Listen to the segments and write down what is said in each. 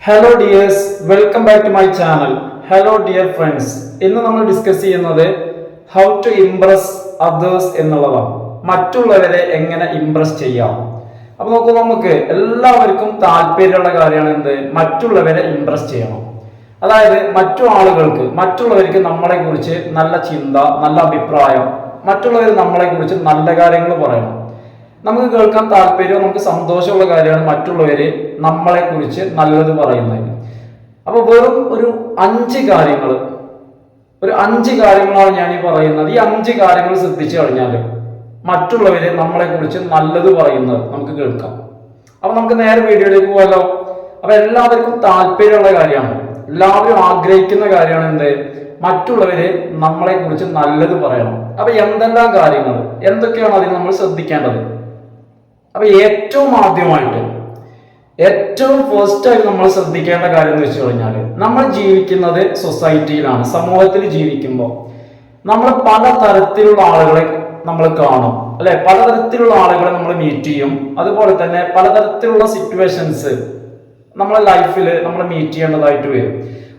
Hello dears, welcome back to my channel. Hello dear friends, ഇന്ന് നമ്മൾ discuss ചെയ്യുന്നത് how to Impress others എന്നുള്ളതാണ്. മറ്റുള്ളവരെ എങ്ങനെ ഇംപ്രസ് ചെയ്യാം. അപ്പൊ നോക്കൂ, നമുക്ക് എല്ലാവർക്കും താല്പര്യമുള്ള കാര്യമാണ് എന്ത്? മറ്റുള്ളവരെ ഇംപ്രസ് ചെയ്യണം. അതായത് മറ്റുള്ളവർക്ക് നമ്മളെ കുറിച്ച് നല്ല ചിന്ത, നല്ല അഭിപ്രായം, മറ്റുള്ളവർ നമ്മളെ കുറിച്ച് നല്ല കാര്യങ്ങൾ പറയണം. നമുക്ക് കേൾക്കാൻ താല്പര്യവും നമുക്ക് സന്തോഷമുള്ള കാര്യമാണ് മറ്റുള്ളവര് നമ്മളെ കുറിച്ച് നല്ലത് പറയുന്നത്. അപ്പൊ വെറും ഒരു അഞ്ച് കാര്യങ്ങളാണ് ഞാൻ ഈ പറയുന്നത്. ഈ 5 കാര്യങ്ങൾ ശ്രദ്ധിച്ചു കഴിഞ്ഞാൽ മറ്റുള്ളവര് നമ്മളെ കുറിച്ച് നല്ലത് പറയുന്നത് നമുക്ക് കേൾക്കാം. അപ്പൊ നമുക്ക് നേരെ വീഡിയോയിലേക്ക് പോകാലോ. അപ്പൊ എല്ലാവർക്കും താല്പര്യമുള്ള കാര്യമാണ്, എല്ലാവരും ആഗ്രഹിക്കുന്ന കാര്യമാണ് എന്ത്? മറ്റുള്ളവര് നമ്മളെ കുറിച്ച് നല്ലത് പറയണം. അപ്പൊ എന്തെല്ലാം കാര്യങ്ങൾ, എന്തൊക്കെയാണ് അതിന് നമ്മൾ ശ്രദ്ധിക്കേണ്ടത്? അപ്പൊ ഏറ്റവും ഫസ്റ്റ് ആയി നമ്മൾ ശ്രദ്ധിക്കേണ്ട കാര്യം എന്ന് വെച്ച് കഴിഞ്ഞാൽ, നമ്മൾ ജീവിക്കുന്നത് സൊസൈറ്റിയിലാണ്, സമൂഹത്തിൽ ജീവിക്കുമ്പോൾ നമ്മൾ പലതരത്തിലുള്ള ആളുകളെ നമ്മൾ കാണും, അല്ലെ? പലതരത്തിലുള്ള ആളുകളെ നമ്മൾ മീറ്റ് ചെയ്യും. അതുപോലെ തന്നെ പലതരത്തിലുള്ള സിറ്റുവേഷൻസ് നമ്മളെ ലൈഫിൽ നമ്മൾ മീറ്റ് ചെയ്യേണ്ടതായിട്ട് വരും.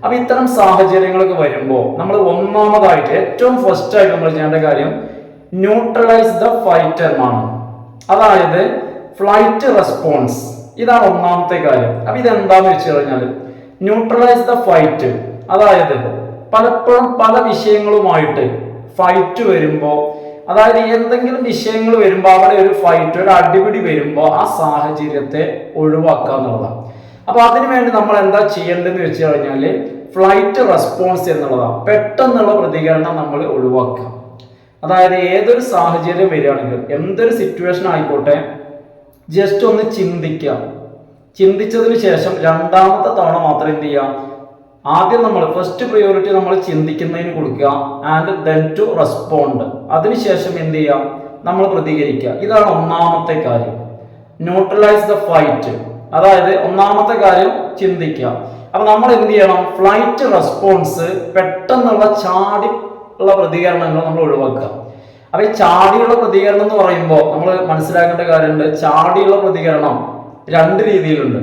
അപ്പൊ ഇത്തരം സാഹചര്യങ്ങളൊക്കെ വരുമ്പോൾ നമ്മൾ ഒന്നാമതായിട്ട് ഏറ്റവും ഫസ്റ്റ് ആയിട്ട് നമ്മൾ ചെയ്യേണ്ട കാര്യം ന്യൂട്രലൈസ് ദ ഫൈറ്റ് എന്നാണ്. അതായത് ഫ്ലൈറ്റ് റെസ്പോൺസ്, ഇതാണ് ഒന്നാമത്തെ കാര്യം. അപ്പൊ ഇതെന്താന്ന് വെച്ച് കഴിഞ്ഞാൽ ന്യൂട്രലൈസ് ദ ഫൈറ്റ്, അതായത് പലപ്പോഴും പല വിഷയങ്ങളുമായിട്ട് ഫൈറ്റ് വരുമ്പോൾ, അതായത് എന്തെങ്കിലും വിഷയങ്ങൾ വരുമ്പോൾ അവിടെ ഒരു ഫൈറ്റ്, ഒരു അടിപിടി വരുമ്പോൾ ആ സാഹചര്യത്തെ ഒഴിവാക്കുക എന്നുള്ളതാണ്. അപ്പൊ അതിനുവേണ്ടി നമ്മൾ എന്താ ചെയ്യേണ്ടതെന്ന് വെച്ച് കഴിഞ്ഞാല് ഫ്ലൈറ്റ് റെസ്പോൺസ് എന്നുള്ളതാണ്. പെട്ടെന്നുള്ള പ്രതികരണം നമ്മൾ ഒഴിവാക്കുക. അതായത് ഏതൊരു സാഹചര്യം വരികയാണെങ്കിലും, എന്തൊരു സിറ്റുവേഷൻ ആയിക്കോട്ടെ, ജസ്റ്റ് ഒന്ന് ചിന്തിച്ചതിന് ശേഷം രണ്ടാമത്തെ തവണ മാത്രം എന്ത് ചെയ്യാം? ആദ്യം നമ്മൾ ഫസ്റ്റ് പ്രയോറിറ്റി നമ്മൾ ചിന്തിക്കുന്നതിന് കൊടുക്കുക, ആൻഡ് ദെൻ ടു റെസ്പോണ്ട്. അതിനുശേഷം എന്ത് ചെയ്യാം? നമ്മൾ പ്രതികരിക്കുക. ഇതാണ് ഒന്നാമത്തെ കാര്യം, ന്യൂട്രലൈസ് ദ ഫൈറ്റ്. അതായത് ഒന്നാമത്തെ കാര്യം ചിന്തിക്കുക. അപ്പൊ നമ്മൾ എന്ത് ചെയ്യണം? ഫ്ലൈറ്റ് റെസ്പോൺസ്, പെട്ടെന്നുള്ള ചാടി ഉള്ള പ്രതികരണങ്ങൾ നമ്മൾ ഒഴിവാക്കുക. അപ്പൊ ഈ ചാടിയുള്ള പ്രതികരണം എന്ന് പറയുമ്പോൾ നമ്മൾ മനസ്സിലാക്കേണ്ട കാര്യമുണ്ട്. ചാടിയുള്ള പ്രതികരണം 2 രീതിയിലുണ്ട്.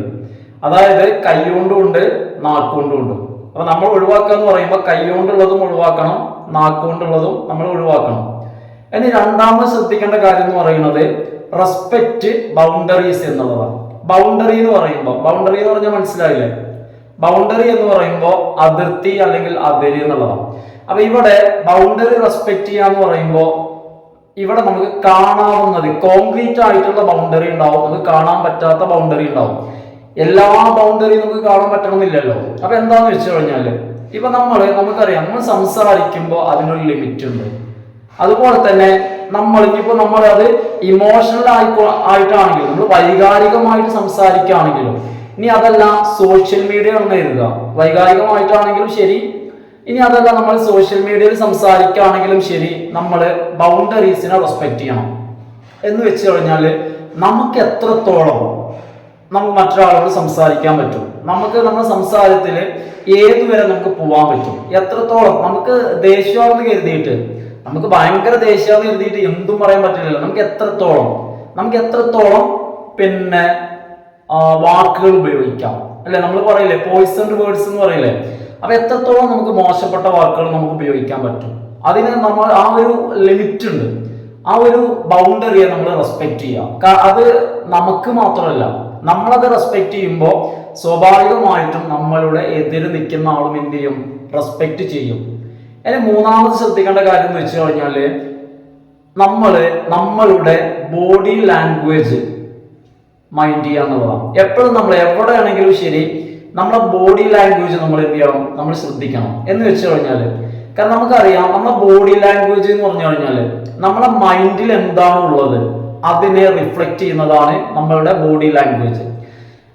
അതായത് കൈകൊണ്ടും ഉണ്ട്, നാക്കുകൊണ്ടും ഉണ്ട്. അപ്പൊ നമ്മൾ ഒഴിവാക്കുക എന്ന് പറയുമ്പോൾ കൈകൊണ്ടുള്ളതും ഒഴിവാക്കണം, നാക്കുകൊണ്ടുള്ളതും നമ്മൾ ഒഴിവാക്കണം. ഇനി രണ്ടാമത് ശ്രദ്ധിക്കേണ്ട കാര്യം എന്ന് പറയുന്നത് റെസ്പെക്റ്റ് ബൗണ്ടറീസ് എന്നുള്ളതാണ്. ബൗണ്ടറി എന്ന് പറഞ്ഞാൽ മനസ്സിലായില്ലേ? ബൗണ്ടറി എന്ന് പറയുമ്പോൾ അതിർത്തി അല്ലെങ്കിൽ അതിര് എന്നുള്ളതാണ്. അപ്പൊ ഇവിടെ ബൗണ്ടറി റെസ്പെക്ട് ചെയ്യാന്ന് പറയുമ്പോൾ ഇവിടെ നമുക്ക് കാണാവുന്നത് കോൺക്രീറ്റ് ആയിട്ടുള്ള ബൗണ്ടറി ഉണ്ടാവും, നമുക്ക് കാണാൻ പറ്റാത്ത ബൗണ്ടറി ഉണ്ടാവും. എല്ലാ ബൗണ്ടറിയും നമുക്ക് കാണാൻ പറ്റണമെന്നില്ലല്ലോ. അപ്പൊ എന്താന്ന് വെച്ച് കഴിഞ്ഞാല് ഇപ്പൊ നമുക്കറിയാം, നമ്മൾ സംസാരിക്കുമ്പോൾ അതിനൊരു ലിമിറ്റ് ഉണ്ട്. അതുപോലെ തന്നെ നമ്മൾ അത് ഇമോഷണൽ ആയിട്ടാണെങ്കിലും, നമ്മൾ വൈകാരികമായിട്ട് സംസാരിക്കുകയാണെങ്കിലും, ഇനി അതല്ല സോഷ്യൽ മീഡിയ എന്ന് എഴുതുക, വൈകാരികമായിട്ടാണെങ്കിലും ശരി, ഇനി അതല്ല നമ്മൾ സോഷ്യൽ മീഡിയയിൽ സംസാരിക്കുകയാണെങ്കിലും ശരി, നമ്മൾ ബൗണ്ടറീസിനെ റെസ്പെക്ട് ചെയ്യണം. എന്ന് വെച്ച് കഴിഞ്ഞാൽ നമുക്ക് എത്രത്തോളം നമുക്ക് മറ്റൊരാളോട് സംസാരിക്കാൻ പറ്റും, നമുക്ക് നമ്മുടെ സംസാരത്തിൽ ഏതുവരെ നമുക്ക് പോകാൻ പറ്റും, എത്രത്തോളം നമുക്ക് ദേഷ്യമാണെന്ന് കരുതിയിട്ട്, നമുക്ക് ഭയങ്കര ദേഷ്യമാണെന്ന് കരുതിയിട്ട് എന്തും പറയാൻ പറ്റില്ലല്ലോ. നമുക്ക് എത്രത്തോളം പിന്നെ വാക്കുകൾ ഉപയോഗിക്കാം, അല്ലെ? നമ്മൾ പറയില്ലേ പോയിസൺഡ് വേർഡ്സ് എന്ന് പറയില്ലേ? അപ്പൊ എത്രത്തോളം നമുക്ക് മോശപ്പെട്ട വാക്കുകൾ നമുക്ക് ഉപയോഗിക്കാൻ പറ്റും, അതിന് നമ്മൾ ആ ഒരു ലിമിറ്റ് ഉണ്ട്. ആ ഒരു ബൗണ്ടറിയെ നമ്മൾ റെസ്പെക്ട് ചെയ്യുക. അത് നമുക്ക് മാത്രമല്ല, നമ്മളത് റെസ്പെക്ട് ചെയ്യുമ്പോൾ സ്വാഭാവികമായിട്ടും നമ്മളുടെ എതിര് നിൽക്കുന്ന ആളും എന്ത് ചെയ്യും? റെസ്പെക്ട് ചെയ്യും. ഇനി മൂന്നാമത് ശ്രദ്ധിക്കേണ്ട കാര്യം എന്ന് വെച്ച് കഴിഞ്ഞാല് നമ്മളുടെ ബോഡി ലാംഗ്വേജ് മൈൻഡ് ചെയ്യുക എന്നുള്ളതാണ്. എപ്പോഴും നമ്മൾ എവിടെയാണെങ്കിലും ശരി, നമ്മളെ ബോഡി ലാംഗ്വേജ് നമ്മൾ എന്ത് ചെയ്യണം? നമ്മൾ ശ്രദ്ധിക്കണം. എന്ന് വെച്ച് കഴിഞ്ഞാല്, കാരണം നമുക്കറിയാം, നമ്മളെ ബോഡി ലാംഗ്വേജ് എന്ന് പറഞ്ഞു കഴിഞ്ഞാല് നമ്മളെ മൈൻഡിൽ എന്താണുള്ളത് അതിനെ റിഫ്ലക്ട് ചെയ്യുന്നതാണ് നമ്മളുടെ ബോഡി ലാംഗ്വേജ്.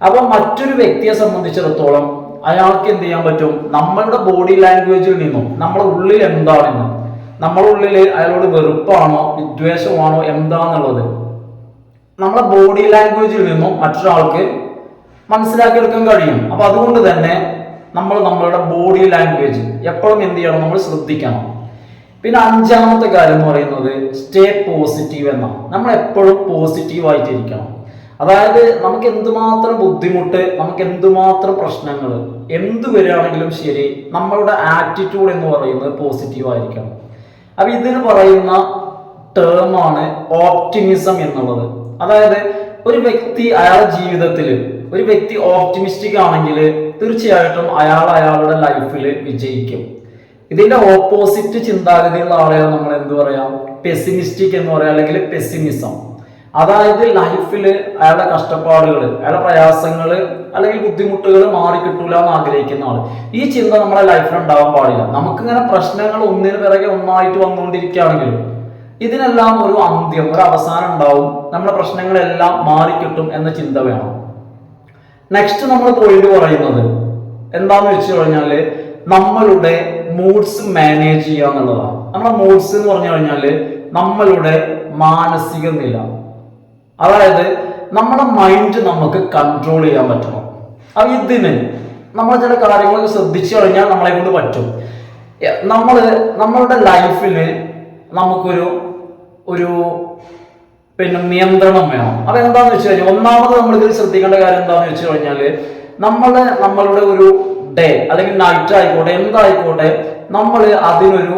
അപ്പൊ മറ്റൊരു വ്യക്തിയെ സംബന്ധിച്ചിടത്തോളം അയാൾക്ക് എന്ത് ചെയ്യാൻ പറ്റും? നമ്മളുടെ ബോഡി ലാംഗ്വേജിൽ നിന്നും നമ്മുടെ ഉള്ളിൽ എന്താണെന്ന്, നമ്മുടെ ഉള്ളിൽ അയാളോട് വെറുപ്പാണോ വിദ്വേഷമാണോ എന്താന്നുള്ളത് നമ്മളെ ബോഡി ലാംഗ്വേജിൽ നിന്നും മറ്റൊരാൾക്ക് മനസ്സിലാക്കിയെടുക്കാൻ കഴിയും. അപ്പൊ അതുകൊണ്ട് തന്നെ നമ്മളുടെ ബോഡി ലാംഗ്വേജ് എപ്പോഴും എന്ത് ചെയ്യണം? നമ്മൾ ശ്രദ്ധിക്കണം. പിന്നെ 5ാമത്തെ കാര്യം എന്ന് പറയുന്നത് സ്റ്റേ പോസിറ്റീവ് എന്നാണ്. നമ്മൾ എപ്പോഴും പോസിറ്റീവ് ആയിട്ടിരിക്കണം. അതായത് നമുക്ക് എന്തുമാത്രം ബുദ്ധിമുട്ട്, നമുക്ക് എന്തുമാത്രം പ്രശ്നങ്ങൾ എന്ത് വരികയാണെങ്കിലും ശരി, നമ്മളുടെ ആറ്റിറ്റ്യൂഡ് എന്ന് പറയുന്നത് പോസിറ്റീവ് ആയിരിക്കണം. അപ്പൊ ഇതിന് പറയുന്ന ടേമാണ് ഓപ്റ്റിമിസം എന്നുള്ളത്. അതായത് ഒരു വ്യക്തി അയാളുടെ ജീവിതത്തിൽ ഒരു വ്യക്തി ഓപ്റ്റിമിസ്റ്റിക് ആണെങ്കിൽ തീർച്ചയായിട്ടും അയാളുടെ ലൈഫിൽ വിജയിക്കും. ഇതിന്റെ ഓപ്പോസിറ്റ് ചിന്താഗതിയുള്ള ആളെയാണ് നമ്മൾ എന്ത് പറയാം, പെസിമിസ്റ്റിക് എന്ന് പറയാം, അല്ലെങ്കിൽ പെസിമിസം. അതായത് ലൈഫിൽ അയാളുടെ കഷ്ടപ്പാടുകൾ, അയാളുടെ പ്രയാസങ്ങൾ അല്ലെങ്കിൽ ബുദ്ധിമുട്ടുകൾ മാറിക്കിട്ടൂല എന്ന് ആഗ്രഹിക്കുന്ന ആള്. ഈ ചിന്ത നമ്മളെ ലൈഫിൽ ഉണ്ടാവാൻ പാടില്ല. നമുക്കിങ്ങനെ പ്രശ്നങ്ങൾ ഒന്നിനു പിറകെ ഒന്നായിട്ട് വന്നുകൊണ്ടിരിക്കുകയാണെങ്കിലും ഇതിനെല്ലാം ഒരു അന്ത്യം, ഒരു അവസാനം ഉണ്ടാവും. നമ്മുടെ പ്രശ്നങ്ങളെല്ലാം മാറിക്കിട്ടും എന്ന ചിന്ത വേണം. നെക്സ്റ്റ് നമ്മൾ പോയിന്റ് പറയുന്നത് എന്താന്ന് വെച്ച് കഴിഞ്ഞാല് നമ്മളുടെ മൂഡ്സ് മാനേജ് ചെയ്യുക എന്നുള്ളതാണ്. നമ്മുടെ മൂഡ്സ് എന്ന് പറഞ്ഞു കഴിഞ്ഞാല് നമ്മളുടെ മാനസിക നില. അതായത് നമ്മുടെ മൈൻഡ് നമുക്ക് കൺട്രോൾ ചെയ്യാൻ പറ്റണം. അപ്പൊ ഇതിന് നമ്മൾ ചില കാര്യങ്ങളൊക്കെ ശ്രദ്ധിച്ചു കഴിഞ്ഞാൽ നമ്മളെ കൊണ്ട് പറ്റും. നമ്മളുടെ ലൈഫിൽ നമുക്കൊരു നിയന്ത്രണം വേണം. അപ്പൊ എന്താന്ന് വെച്ച് കഴിഞ്ഞാൽ ഒന്നാമത് നമ്മൾ ഇതിൽ ശ്രദ്ധിക്കേണ്ട കാര്യം എന്താന്ന് വെച്ച് കഴിഞ്ഞാല് നമ്മളുടെ ഒരു ഡേ അല്ലെങ്കിൽ നൈറ്റ് ആയിക്കോട്ടെ എന്തായിക്കോട്ടെ, നമ്മൾ അതിനൊരു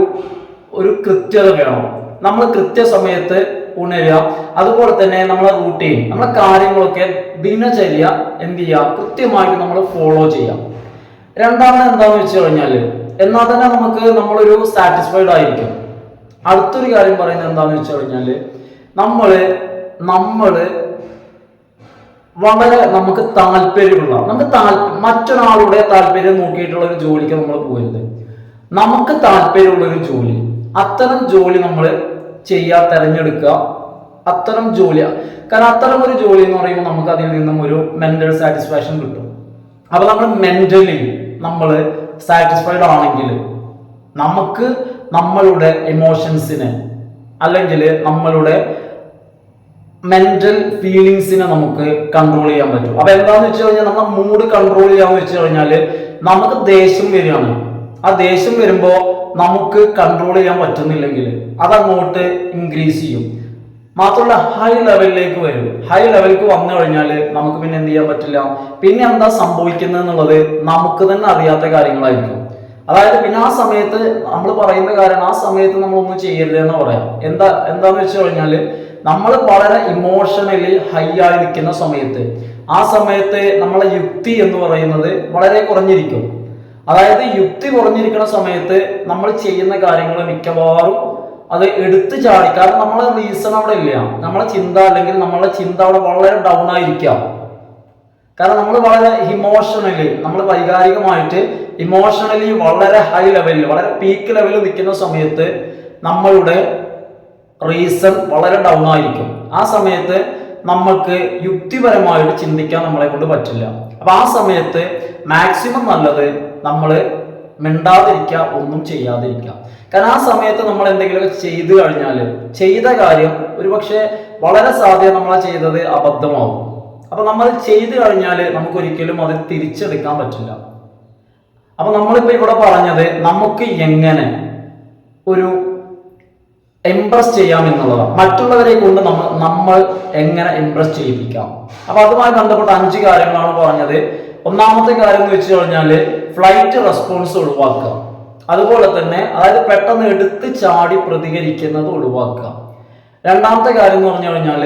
കൃത്യത വേണം. നമ്മൾ കൃത്യസമയത്ത് ഉണരുക. അതുപോലെ തന്നെ നമ്മളെ റൂട്ടീൻ, നമ്മളെ കാര്യങ്ങളൊക്കെ ദിനചര്യ എന്ത് ചെയ്യുക, കൃത്യമായിട്ട് നമ്മൾ ഫോളോ ചെയ്യാം. രണ്ടാമത് എന്താന്ന് വെച്ച് കഴിഞ്ഞാല് എന്നാൽ തന്നെ നമ്മളൊരു സാറ്റിസ്ഫൈഡ് ആയിരിക്കും. അടുത്തൊരു കാര്യം പറയുന്നത് എന്താന്ന് വെച്ച് കഴിഞ്ഞാല് നമ്മള് വളരെ നമുക്ക് താല്പര്യമുള്ള, മറ്റൊരാളുടെ താല്പര്യം നോക്കിയിട്ടുള്ള ഒരു ജോലിക്ക് നമ്മൾ പോകരുത്. നമുക്ക് താല്പര്യമുള്ള ഒരു ജോലി, അത്തരം ജോലി നമ്മൾ തിരഞ്ഞെടുക്കുക. അത്തരം ജോലി, കാരണം അത്തരം ഒരു ജോലി എന്ന് പറയുമ്പോൾ നമുക്ക് അതിൽ നിന്നും ഒരു മെന്റൽ സാറ്റിസ്ഫാക്ഷൻ കിട്ടും. അപ്പൊ നമ്മൾ മെന്റലി നമ്മൾ സാറ്റിസ്ഫൈഡ് ആണെങ്കിൽ നമുക്ക് നമ്മളുടെ എമോഷൻസിനെ അല്ലെങ്കിൽ നമ്മളുടെ മെന്റൽ ഫീലിങ്സിനെ നമുക്ക് കൺട്രോൾ ചെയ്യാൻ പറ്റും. അപ്പൊ എന്താന്ന് വെച്ച് കഴിഞ്ഞാൽ നമ്മുടെ മൂഡ് കൺട്രോൾ ചെയ്യാന്ന് വെച്ച് കഴിഞ്ഞാൽ നമുക്ക് ദേഷ്യം വരികയാണ്. ആ ദേഷ്യം വരുമ്പോ നമുക്ക് കൺട്രോൾ ചെയ്യാൻ പറ്റുന്നില്ലെങ്കിൽ അതങ്ങോട്ട് ഇൻക്രീസ് ചെയ്യും. മാത്രമല്ല ഹൈ ലെവലിലേക്ക് വരും. ഹൈ ലെവലിലേക്ക് വന്നു കഴിഞ്ഞാൽ നമുക്ക് പിന്നെ എന്ത് ചെയ്യാൻ പറ്റില്ല. പിന്നെ എന്താ സംഭവിക്കുന്നത് എന്നുള്ളത് നമുക്ക് തന്നെ അറിയാത്ത കാര്യങ്ങളായിരിക്കും. അതായത് പിന്നെ ആ സമയത്ത് നമ്മൾ പറയുന്ന കാര്യം, ആ സമയത്ത് നമ്മളൊന്നും ചെയ്യരുത് എന്ന് പറയാം. എന്താന്ന് വെച്ച് കഴിഞ്ഞാല് നമ്മൾ വളരെ ഇമോഷണലി ഹൈ ആയി നിൽക്കുന്ന സമയത്ത്, ആ സമയത്ത് നമ്മളെ യുക്തി എന്ന് പറയുന്നത് വളരെ കുറഞ്ഞിരിക്കും. അതായത് യുക്തി കുറഞ്ഞിരിക്കുന്ന സമയത്ത് നമ്മൾ ചെയ്യുന്ന കാര്യങ്ങൾ മിക്കവാറും അത് എടുത്തു ചാടി, കാരണം നമ്മളെ റീസൺ അവിടെ ഇല്ല, നമ്മളെ ചിന്ത അല്ലെങ്കിൽ നമ്മളെ ചിന്ത അവിടെ വളരെ ഡൗൺ ആയിരിക്കാം. കാരണം നമ്മൾ വളരെ നമ്മൾ വൈകാരികമായിട്ട് ഇമോഷണലി വളരെ ഹൈ ലെവലിൽ, വളരെ പീക്ക് ലെവലിൽ നിൽക്കുന്ന സമയത്ത് നമ്മളുടെ റീസൺ വളരെ ഡൗൺ ആയിരിക്കും. ആ സമയത്ത് നമ്മൾക്ക് യുക്തിപരമായിട്ട് ചിന്തിക്കാൻ നമ്മളെ കൊണ്ട് പറ്റില്ല. അപ്പൊ ആ സമയത്ത് മാക്സിമം നല്ലത് നമ്മൾ മിണ്ടാതിരിക്കുക, ഒന്നും ചെയ്യാതിരിക്കുക. കാരണം ആ സമയത്ത് നമ്മൾ എന്തെങ്കിലുമൊക്കെ ചെയ്തു കഴിഞ്ഞാൽ ചെയ്ത കാര്യം ഒരുപക്ഷെ വളരെ സാധ്യത നമ്മൾ ചെയ്തത് അബദ്ധമാവും. അപ്പൊ നമ്മൾ ചെയ്തു കഴിഞ്ഞാൽ നമുക്ക് ഒരിക്കലും അത് തിരിച്ചെടുക്കാൻ പറ്റില്ല. അപ്പൊ നമ്മളിപ്പോ ഇവിടെ പറഞ്ഞത് നമുക്ക് എങ്ങനെ ഒരു ഇംപ്രസ് ചെയ്യാം എന്നുള്ളതാണ്. മറ്റുള്ളവരെ കൊണ്ട് നമ്മൾ എങ്ങനെ ഇംപ്രസ് ചെയ്യിപ്പിക്കാം. അപ്പൊ അതുമായി ബന്ധപ്പെട്ട 5 കാര്യങ്ങളാണ് പറഞ്ഞത്. ഒന്നാമത്തെ കാര്യം എന്ന് വെച്ച് കഴിഞ്ഞാൽ ഫ്ലൈറ്റ് റെസ്പോൺസ് ഒഴിവാക്കുക. അതുപോലെ തന്നെ അതായത് പെട്ടെന്ന് എടുത്ത് ചാടി പ്രതികരിക്കുന്നത് ഒഴിവാക്കുക. രണ്ടാമത്തെ കാര്യം എന്ന് പറഞ്ഞു കഴിഞ്ഞാൽ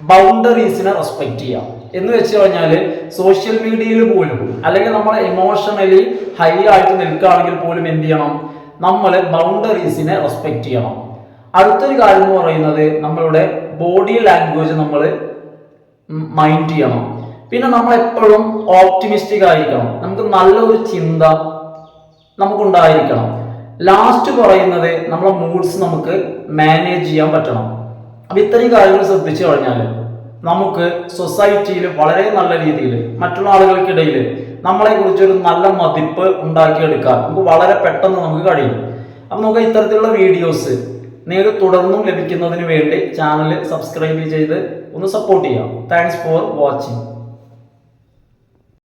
ബൗണ്ടറീസിനെ റെസ്പെക്ട് ചെയ്യാം. എന്ന് വെച്ച് കഴിഞ്ഞാൽ സോഷ്യൽ മീഡിയയിൽ പോലും അല്ലെങ്കിൽ നമ്മൾ ഇമോഷണലി ഹൈ ആയിട്ട് നിൽക്കുകയാണെങ്കിൽ പോലും എന്ത് ചെയ്യണം, നമ്മൾ ബൗണ്ടറീസിനെ റെസ്പെക്ട് ചെയ്യണം. അടുത്തൊരു കാര്യം എന്ന് പറയുന്നത് നമ്മളുടെ ബോഡി ലാംഗ്വേജ് നമ്മൾ മൈൻഡ് ചെയ്യണം. പിന്നെ നമ്മൾ എപ്പോഴും ഓപ്റ്റിമിസ്റ്റിക് ആയിരിക്കണം. നമുക്ക് നല്ലൊരു ചിന്ത നമുക്കുണ്ടായിരിക്കണം. ലാസ്റ്റ് പറയുന്നത് നമ്മളെ മൂഡ്സ് നമുക്ക് മാനേജ് ചെയ്യാൻ പറ്റണം. അപ്പൊ ഇത്രയും കാര്യങ്ങൾ ശ്രദ്ധിച്ചു കഴിഞ്ഞാൽ നമുക്ക് സൊസൈറ്റിയിൽ വളരെ നല്ല രീതിയിൽ മറ്റുള്ള ആളുകൾക്കിടയിൽ നമ്മളെ കുറിച്ചൊരു നല്ല മതിപ്പ് ഉണ്ടാക്കിയെടുക്കാൻ നമുക്ക് വളരെ പെട്ടെന്ന് നമുക്ക് കഴിയും. അപ്പൊ നമുക്ക് ഇത്തരത്തിലുള്ള വീഡിയോസ് നിങ്ങൾക്ക് തുടർന്നും ലഭിക്കുന്നതിന് വേണ്ടി ചാനൽ സബ്സ്ക്രൈബ് ചെയ്ത് ഒന്ന് സപ്പോർട്ട് ചെയ്യാം. Thanks for watching.